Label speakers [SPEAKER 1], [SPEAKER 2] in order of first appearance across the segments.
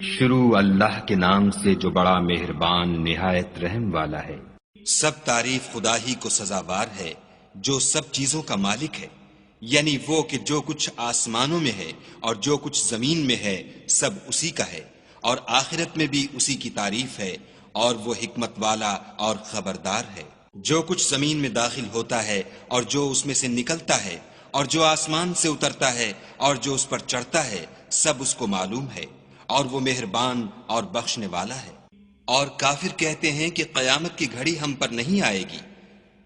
[SPEAKER 1] شروع اللہ کے نام سے جو بڑا مہربان نہایت رحم والا ہے۔
[SPEAKER 2] سب تعریف خدا ہی کو سزاوار ہے جو سب چیزوں کا مالک ہے، یعنی وہ کہ جو کچھ آسمانوں میں ہے اور جو کچھ زمین میں ہے سب اسی کا ہے، اور آخرت میں بھی اسی کی تعریف ہے، اور وہ حکمت والا اور خبردار ہے۔ جو کچھ زمین میں داخل ہوتا ہے اور جو اس میں سے نکلتا ہے اور جو آسمان سے اترتا ہے اور جو اس پر چڑھتا ہے سب اس کو معلوم ہے، اور وہ مہربان اور بخشنے والا ہے۔ اور کافر کہتے ہیں کہ قیامت کی گھڑی ہم پر نہیں آئے گی۔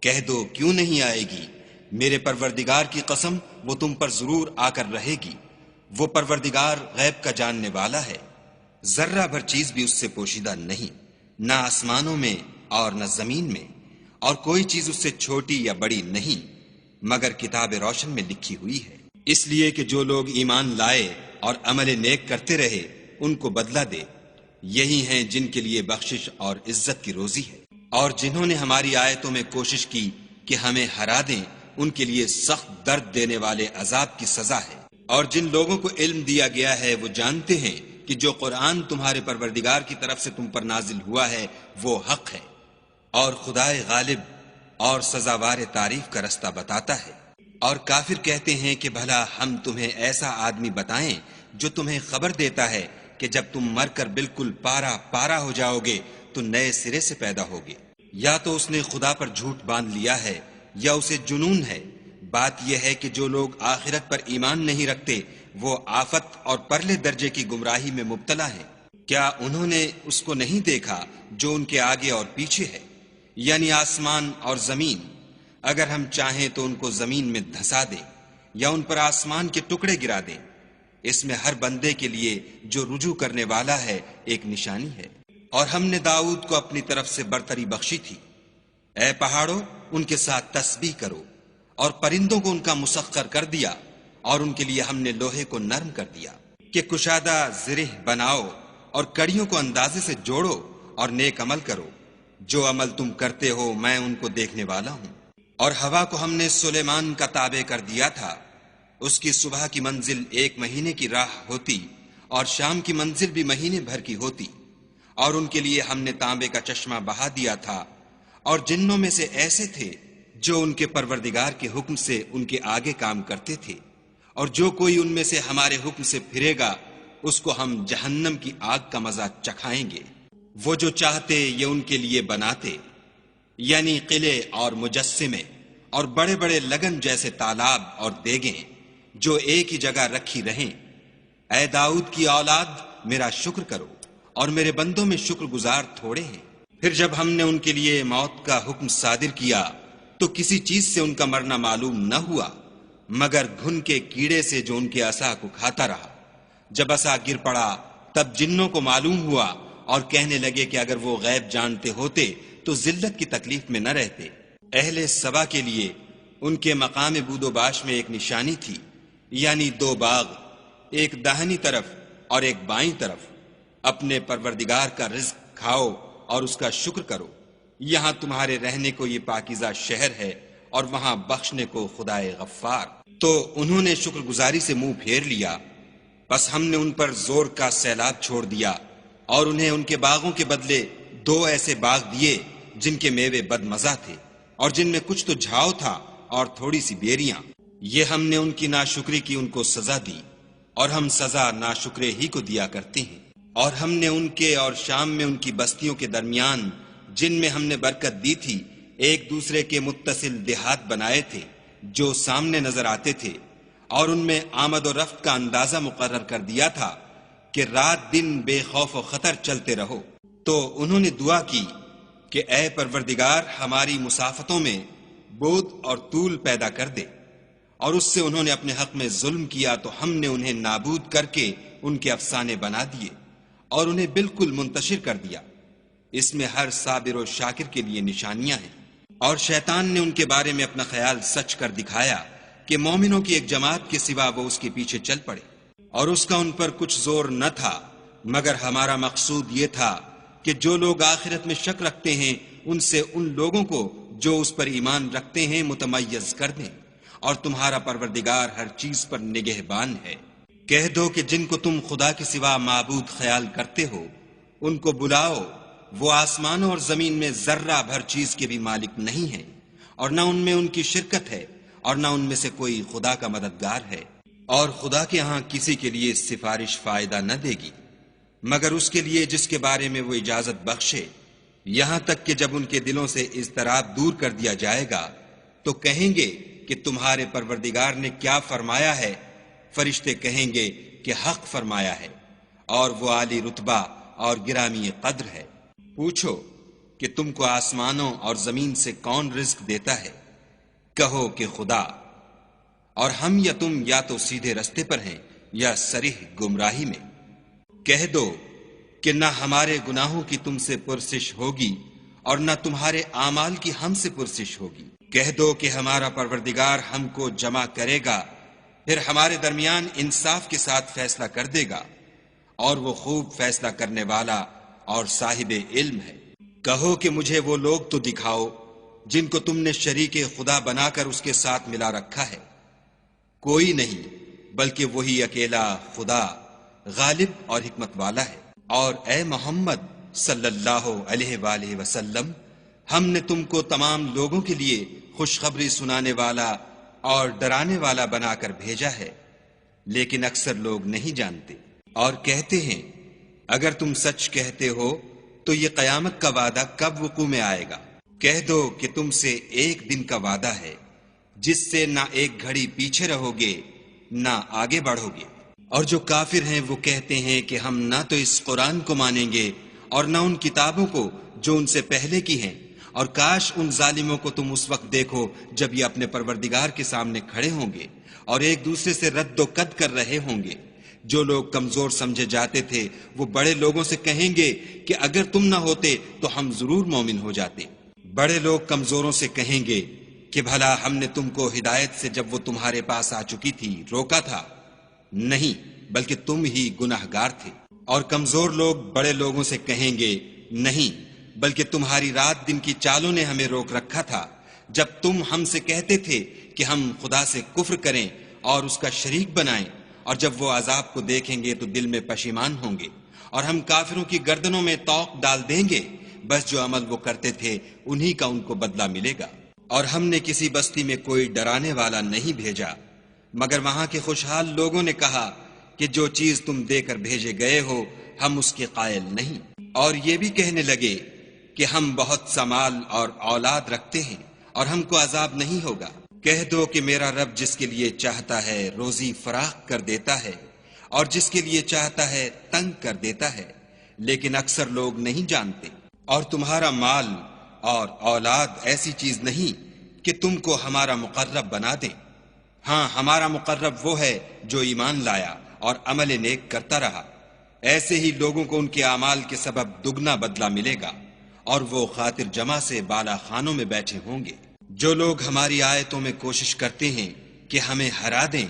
[SPEAKER 2] کہہ دو کیوں نہیں آئے گی؟ میرے پروردگار کی قسم وہ تم پر ضرور آ کر رہے گی۔ وہ پروردگار غیب کا جاننے والا ہے، ذرہ بھر چیز بھی اس سے پوشیدہ نہیں، نہ آسمانوں میں اور نہ زمین میں، اور کوئی چیز اس سے چھوٹی یا بڑی نہیں مگر کتاب روشن میں لکھی ہوئی ہے۔ اس لیے کہ جو لوگ ایمان لائے اور عمل نیک کرتے رہے ان کو بدلہ دے، یہی ہیں جن کے لیے بخشش اور عزت کی روزی ہے۔ اور جنہوں نے ہماری آیتوں میں کوشش کی کہ ہمیں ہرا دیں ان کے لیے سخت درد دینے والے عذاب کی سزا ہے۔ اور جن لوگوں کو علم دیا گیا ہے وہ جانتے ہیں کہ جو قرآن تمہارے پروردگار کی طرف سے تم پر نازل ہوا ہے وہ حق ہے، اور خدائے غالب اور سزاوار تعریف کا رستہ بتاتا ہے۔ اور کافر کہتے ہیں کہ بھلا ہم تمہیں ایسا آدمی بتائیں جو تمہیں خبر دیتا ہے کہ جب تم مر کر بالکل پارا پارا ہو جاؤ گے تو نئے سرے سے پیدا ہوگے۔ یا تو اس نے خدا پر جھوٹ باندھ لیا ہے یا اسے جنون ہے۔ بات یہ ہے کہ جو لوگ آخرت پر ایمان نہیں رکھتے وہ آفت اور پرلے درجے کی گمراہی میں مبتلا ہیں۔ کیا انہوں نے اس کو نہیں دیکھا جو ان کے آگے اور پیچھے ہے، یعنی آسمان اور زمین؟ اگر ہم چاہیں تو ان کو زمین میں دھسا دیں یا ان پر آسمان کے ٹکڑے گرا دیں۔ اس میں ہر بندے کے لیے جو رجوع کرنے والا ہے ایک نشانی ہے۔ اور ہم نے داؤد کو اپنی طرف سے برتری بخشی تھی۔ اے پہاڑوں ان کے ساتھ تسبیح کرو، اور پرندوں کو ان کا مسخر کر دیا، اور ان کے لیے ہم نے لوہے کو نرم کر دیا کہ کشادہ زرہ بناؤ، اور کڑیوں کو اندازے سے جوڑو اور نیک عمل کرو۔ جو عمل تم کرتے ہو میں ان کو دیکھنے والا ہوں۔ اور ہوا کو ہم نے سلیمان کا تابع کر دیا تھا، اس کی صبح کی منزل 1 مہینے کی راہ ہوتی اور شام کی منزل بھی مہینے بھر کی ہوتی۔ اور ان کے لیے ہم نے تانبے کا چشمہ بہا دیا تھا، اور جنوں میں سے ایسے تھے جو ان کے پروردگار کے حکم سے ان کے آگے کام کرتے تھے، اور جو کوئی ان میں سے ہمارے حکم سے پھرے گا اس کو ہم جہنم کی آگ کا مزہ چکھائیں گے۔ وہ جو چاہتے یہ ان کے لیے بناتے، یعنی قلعے اور مجسمے اور بڑے بڑے لگن جیسے تالاب اور دیگیں جو ایک ہی جگہ رکھی رہیں۔ اے داؤد کی اولاد میرا شکر کرو، اور میرے بندوں میں شکر گزار تھوڑے ہیں۔ پھر جب ہم نے ان کے لیے موت کا حکم صادر کیا تو کسی چیز سے ان کا مرنا معلوم نہ ہوا مگر گھن کے کیڑے سے جو ان کے عصا کو کھاتا رہا۔ جب عصا گر پڑا تب جنوں کو معلوم ہوا اور کہنے لگے کہ اگر وہ غیب جانتے ہوتے تو ذلت کی تکلیف میں نہ رہتے۔ اہل سبا کے لیے ان کے مقام بود و باش میں ایک نشانی تھی، یعنی 2 باغ، ایک داہنی طرف اور ایک بائیں طرف۔ اپنے پروردگار کا رزق کھاؤ اور اس کا شکر کرو۔ یہاں تمہارے رہنے کو یہ پاکیزہ شہر ہے، اور وہاں بخشنے کو خدائے غفار۔ تو انہوں نے شکر گزاری سے منہ پھیر لیا، بس ہم نے ان پر زور کا سیلاب چھوڑ دیا، اور انہیں ان کے باغوں کے بدلے 2 ایسے باغ دیے جن کے میوے بد مزہ تھے، اور جن میں کچھ تو جھاؤ تھا اور تھوڑی سی بیریاں۔ یہ ہم نے ان کی ناشکری کی ان کو سزا دی، اور ہم سزا ناشکرے ہی کو دیا کرتے ہیں۔ اور ہم نے ان کے اور شام میں ان کی بستیوں کے درمیان جن میں ہم نے برکت دی تھی ایک دوسرے کے متصل دیہات بنائے تھے جو سامنے نظر آتے تھے، اور ان میں آمد و رفت کا اندازہ مقرر کر دیا تھا کہ رات دن بے خوف و خطر چلتے رہو۔ تو انہوں نے دعا کی کہ اے پروردگار ہماری مسافتوں میں بود اور طول پیدا کر دے، اور اس سے انہوں نے اپنے حق میں ظلم کیا تو ہم نے انہیں نابود کر کے ان کے افسانے بنا دیے اور انہیں بالکل منتشر کر دیا۔ اس میں ہر صابر و شاکر کے لیے نشانیاں ہیں۔ اور شیطان نے ان کے بارے میں اپنا خیال سچ کر دکھایا کہ مومنوں کی ایک جماعت کے سوا وہ اس کے پیچھے چل پڑے، اور اس کا ان پر کچھ زور نہ تھا مگر ہمارا مقصود یہ تھا کہ جو لوگ آخرت میں شک رکھتے ہیں ان سے ان لوگوں کو جو اس پر ایمان رکھتے ہیں متمیز کر دیں، اور تمہارا پروردگار ہر چیز پر نگہبان ہے۔ کہہ دو کہ جن کو تم خدا کے سوا معبود خیال کرتے ہو ان کو بلاؤ، وہ آسمانوں اور زمین میں ذرہ بھر چیز کے بھی مالک نہیں ہیں، اور نہ ان میں ان کی شرکت ہے، اور نہ ان میں سے کوئی خدا کا مددگار ہے، اور خدا کے ہاں کسی کے لیے سفارش فائدہ نہ دے گی مگر اس کے لیے جس کے بارے میں وہ اجازت بخشے، یہاں تک کہ جب ان کے دلوں سے اضطراب دور کر دیا جائے گا تو کہیں گے کہ تمہارے پروردگار نے کیا فرمایا ہے؟ فرشتے کہیں گے کہ حق فرمایا ہے، اور وہ عالی رتبہ اور گرامی قدر ہے۔ پوچھو کہ تم کو آسمانوں اور زمین سے کون رزق دیتا ہے؟ کہو کہ خدا، اور ہم یا تم یا تو سیدھے رستے پر ہیں یا صریح گمراہی میں۔ کہہ دو کہ نہ ہمارے گناہوں کی تم سے پرسش ہوگی اور نہ تمہارے اعمال کی ہم سے پرسش ہوگی۔ کہہ دو کہ ہمارا پروردگار ہم کو جمع کرے گا، پھر ہمارے درمیان انصاف کے ساتھ فیصلہ کر دے گا، اور وہ خوب فیصلہ کرنے والا اور صاحب علم ہے۔ کہو کہ مجھے وہ لوگ تو دکھاؤ جن کو تم نے شریک خدا بنا کر اس کے ساتھ ملا رکھا ہے۔ کوئی نہیں بلکہ وہی اکیلا خدا غالب اور حکمت والا ہے۔ اور اے محمد صلی اللہ علیہ وآلہ وسلم، ہم نے تم کو تمام لوگوں کے لیے خوشخبری سنانے والا اور ڈرانے والا بنا کر بھیجا ہے، لیکن اکثر لوگ نہیں جانتے۔ اور کہتے ہیں اگر تم سچ کہتے ہو تو یہ قیامت کا وعدہ کب وقوع میں آئے گا؟ کہہ دو کہ تم سے ایک دن کا وعدہ ہے جس سے نہ ایک گھڑی پیچھے رہو گے نہ آگے بڑھو گے۔ اور جو کافر ہیں وہ کہتے ہیں کہ ہم نہ تو اس قرآن کو مانیں گے اور نہ ان کتابوں کو جو ان سے پہلے کی ہیں، اور کاش ان ظالموں کو تم اس وقت دیکھو جب یہ اپنے پروردگار کے سامنے کھڑے ہوں گے اور ایک دوسرے سے رد و قد کر رہے ہوں گے۔ جو لوگ کمزور سمجھے جاتے تھے وہ بڑے لوگوں سے کہیں گے کہ اگر تم نہ ہوتے تو ہم ضرور مومن ہو جاتے۔ بڑے لوگ کمزوروں سے کہیں گے کہ بھلا ہم نے تم کو ہدایت سے جب وہ تمہارے پاس آ چکی تھی روکا تھا؟ نہیں، بلکہ تم ہی گناہگار تھے۔ اور کمزور لوگ بڑے لوگوں سے کہیں گے نہیں، بلکہ تمہاری رات دن کی چالوں نے ہمیں روک رکھا تھا جب تم ہم سے کہتے تھے کہ ہم خدا سے کفر کریں اور اس کا شریک بنائیں، اور جب وہ عذاب کو دیکھیں گے تو دل میں پشیمان ہوں گے، اور ہم کافروں کی گردنوں میں طوق ڈال دیں گے، بس جو عمل وہ کرتے تھے انہی کا ان کو بدلہ ملے گا۔ اور ہم نے کسی بستی میں کوئی ڈرانے والا نہیں بھیجا مگر وہاں کے خوشحال لوگوں نے کہا کہ جو چیز تم دے کر بھیجے گئے ہو ہم اس کے قائل نہیں، اور یہ بھی کہنے لگے کہ ہم بہت سا مال اور اولاد رکھتے ہیں اور ہم کو عذاب نہیں ہوگا۔ کہہ دو کہ میرا رب جس کے لیے چاہتا ہے روزی فراخ کر دیتا ہے اور جس کے لیے چاہتا ہے تنگ کر دیتا ہے، لیکن اکثر لوگ نہیں جانتے۔ اور تمہارا مال اور اولاد ایسی چیز نہیں کہ تم کو ہمارا مقرب بنا دیں، ہاں ہمارا مقرب وہ ہے جو ایمان لایا اور عمل نیک کرتا رہا۔ ایسے ہی لوگوں کو ان کے اعمال کے سبب دگنا بدلہ ملے گا، اور وہ خاطر جمع سے بالا خانوں میں بیٹھے ہوں گے۔ جو لوگ ہماری آیتوں میں کوشش کرتے ہیں کہ ہمیں ہرا دیں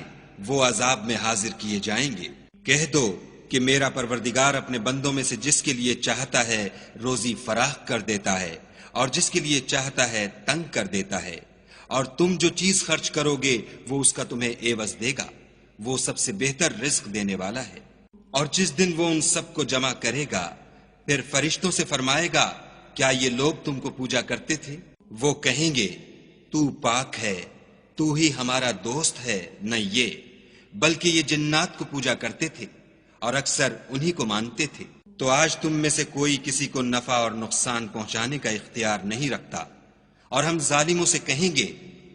[SPEAKER 2] وہ عذاب میں حاضر کیے جائیں گے۔ کہہ دو کہ میرا پروردگار اپنے بندوں میں سے جس کے لیے چاہتا ہے روزی فراخ کر دیتا ہے اور جس کے لیے چاہتا ہے تنگ کر دیتا ہے، اور تم جو چیز خرچ کرو گے وہ اس کا تمہیں عوض دے گا، وہ سب سے بہتر رزق دینے والا ہے۔ اور جس دن وہ ان سب کو جمع کرے گا پھر فرشتوں سے فرمائے گا کیا یہ لوگ تم کو پوجا کرتے تھے؟ وہ کہیں گے تو پاک ہے، تو ہی ہمارا دوست ہے، نہ یہ بلکہ یہ جنات کو پوجا کرتے تھے اور اکثر انہی کو مانتے تھے۔ تو آج تم میں سے کوئی کسی کو نفع اور نقصان پہنچانے کا اختیار نہیں رکھتا، اور ہم ظالموں سے کہیں گے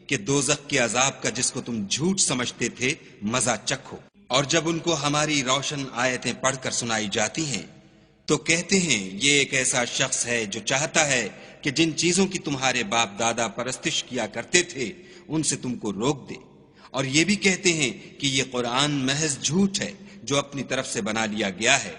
[SPEAKER 2] کہ دوزخ کے عذاب کا جس کو تم جھوٹ سمجھتے تھے مزہ چکھو۔ اور جب ان کو ہماری روشن آیتیں پڑھ کر سنائی جاتی ہیں تو کہتے ہیں یہ ایک ایسا شخص ہے جو چاہتا ہے کہ جن چیزوں کی تمہارے باپ دادا پرستش کیا کرتے تھے ان سے تم کو روک دے، اور یہ بھی کہتے ہیں کہ یہ قرآن محض جھوٹ ہے جو اپنی طرف سے بنا لیا گیا ہے۔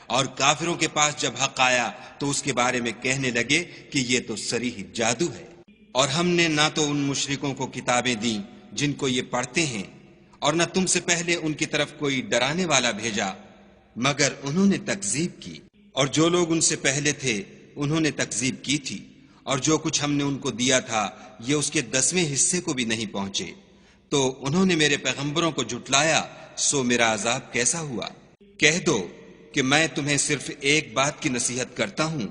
[SPEAKER 2] اور کافروں کے پاس جب حق آیا تو اس کے بارے میں کہنے لگے کہ یہ تو صریح جادو ہے۔ اور ہم نے نہ تو ان مشرکوں کو کتابیں دیں جن کو یہ پڑھتے ہیں، اور نہ تم سے پہلے ان کی طرف کوئی ڈرانے والا بھیجا مگر انہوں نے تکذیب کی، اور جو لوگ ان سے پہلے تھے انہوں نے تکذیب کی تھی، اور جو کچھ ہم نے ان کو دیا تھا یہ اس کے 10ویں حصے کو بھی نہیں پہنچے۔ تو انہوں نے میرے پیغمبروں کو جھٹلایا سو میرا عذاب کیسا ہوا۔ کہہ دو کہ میں تمہیں صرف ایک بات کی نصیحت کرتا ہوں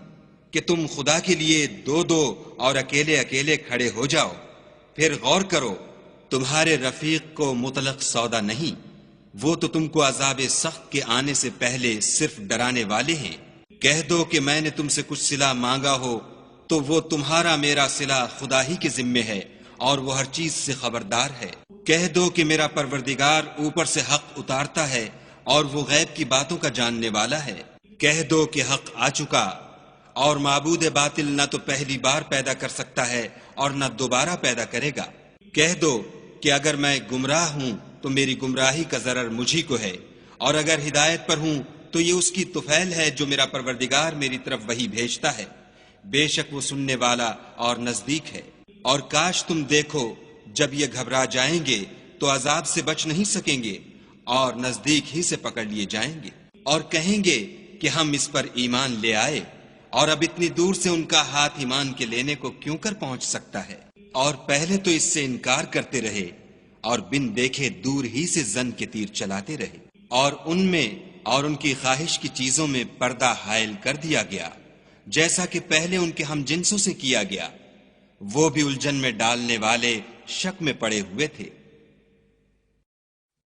[SPEAKER 2] کہ تم خدا کے لیے دو دو اور اکیلے اکیلے کھڑے ہو جاؤ، پھر غور کرو، تمہارے رفیق کو مطلق سودا نہیں، وہ تو تم کو عذاب سخت کے آنے سے پہلے صرف ڈرانے والے ہیں۔ کہہ دو کہ میں نے تم سے کچھ صلہ مانگا ہو تو وہ تمہارا میرا صلہ خدا ہی کے ذمے ہے، اور وہ ہر چیز سے خبردار ہے۔ کہہ دو کہ میرا پروردگار اوپر سے حق اتارتا ہے اور وہ غیب کی باتوں کا جاننے والا ہے۔ کہہ دو کہ حق آ چکا، اور معبود باطل نہ تو پہلی بار پیدا کر سکتا ہے اور نہ دوبارہ پیدا کرے گا۔ کہہ دو کہ اگر میں گمراہ ہوں تو میری گمراہی کا ضرر مجھی کو ہے، اور اگر ہدایت پر ہوں تو یہ اس کی طفیل ہے جو میرا پروردگار میری طرف وحی بھیجتا ہے، بے شک وہ سننے والا اور نزدیک ہے۔ اور کاش تم دیکھو جب یہ گھبرا جائیں گے تو عذاب سے بچ نہیں سکیں گے اور نزدیک ہی سے پکڑ لیے جائیں گے، اور کہیں گے کہ ہم اس پر ایمان لے آئے، اور اب اتنی دور سے ان کا ہاتھ ایمان کے لینے کو کیوں کر پہنچ سکتا ہے؟ اور پہلے تو اس سے انکار کرتے رہے اور بن دیکھے دور ہی سے زن کے تیر چلاتے رہے، اور ان میں اور ان کی خواہش کی چیزوں میں پردہ حائل کر دیا گیا، جیسا کہ پہلے ان کے ہم جنسوں سے کیا گیا، وہ بھی الجھن میں ڈالنے والے شک میں پڑے ہوئے تھے۔